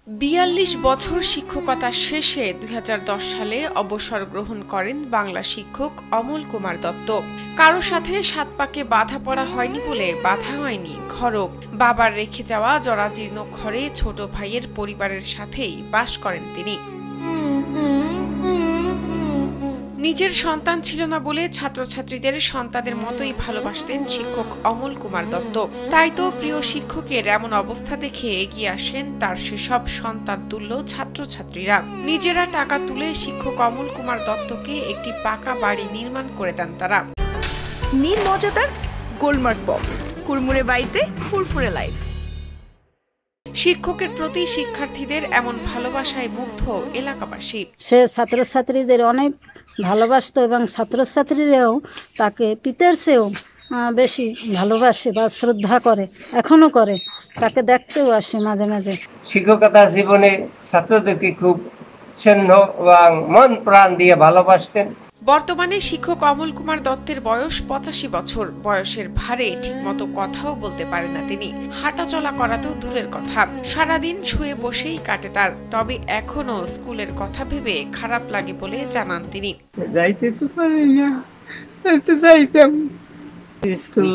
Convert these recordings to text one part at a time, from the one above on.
৪২ বছর শিক্ষকতা শেষে ২০১০ সালে অবসর গ্রহণ করেন বাংলা শিক্ষক অমল কুমার দত্ত। কারো সাথে সাত পাকে বাধা পড়া হয়নি বলে বাধা হয়নি ঘরও। বাবার রেখে যাওয়া জরাজীর্ণ ঘরে ছোট ভাইয়ের পরিবারের সাথেই বাস করেন তিনি। নিজের সন্তান ছিল না বলে ছাত্রছাত্রীদের সন্তানের মতোই ভালোবাসতেন শিক্ষক অমল কুমার দত্ত। তাই তো প্রিয় শিক্ষকের এমন অবস্থা দেখে এগিয়ে আসেন তার সেসব সন্তান তুল্য ছাত্রছাত্রীরা। নিজেরা টাকা তুলে শিক্ষক অমল কুমার দত্তকে একটি পাকা বাড়ি নির্মাণ করে দেন তারা। নীল মজাদার গোলমার্ক বক্স, কুরমুরে বাড়িতে ফুরফুরে লাইফ। শিক্ষকের প্রতি শিক্ষার্থীদের এমন ভালোবাসায় মুগ্ধ এলাকাবাসী। সে ছাত্রছাত্রীদের অনেক ভালোবাসত এবং ছাত্রছাত্রীরাও তাকে পিতার চেয়েও বেশি ভালোবাসে বা শ্রদ্ধা করে, এখনো করে। তাকে দেখতেও আসে মাঝে মাঝে। শিক্ষকতা জীবনে ছাত্রদেরকে খুব স্নেহ এবং মন প্রাণ দিয়ে ভালোবাসতেন। বর্তমানে শিক্ষক অমল কুমার দত্তের বয়স ৮৫ বছর। বয়সের ভারে ঠিকমতো কথাও বলতে পারে না তিনি। হাঁটা চলা করা তো দূরের কথা, সারাদিন শুয়ে বসেই কাটে তার। তবে এখনো স্কুলের কথা ভেবে খারাপ লাগে বলে জানান তিনি। যাইতে তো পারি না, যাইতাম স্কুল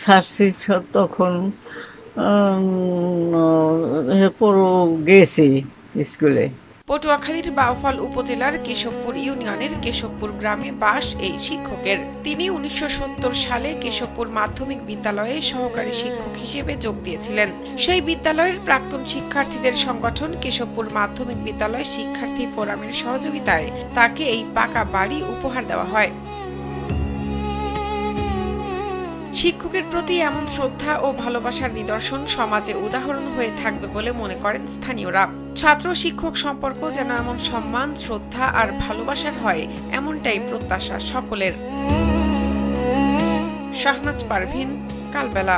ছাড়ছি তখন গেছি স্কুলে। পটুয়াখালীর বাউফল উপজেলার কেশবপুর ইউনিয়নের কেশবপুর গ্রামে বাস এই শিক্ষকের। তিনি ১৯৭০ সালে কেশবপুর মাধ্যমিক বিদ্যালয়ে সহকারী শিক্ষক হিসেবে যোগ দিয়েছিলেন। সেই বিদ্যালয়ের প্রাক্তন শিক্ষার্থীদের সংগঠন কেশবপুর মাধ্যমিক বিদ্যালয় শিক্ষার্থী ফোরামের সহযোগিতায় তাকে এই পাকা বাড়ি উপহার দেওয়া হয়। শিক্ষকের প্রতি এমন শ্রদ্ধা ও ভালোবাসার নিদর্শন সমাজে উদাহরণ হয়ে থাকবে বলে মনে করেন স্থানীয়রা। ছাত্র শিক্ষক সম্পর্ক যেন এমন সম্মান, শ্রদ্ধা আর ভালোবাসার হয়, এমনটাই প্রত্যাশা সকলের। শাহনাজ পারভিন, কালবেলা।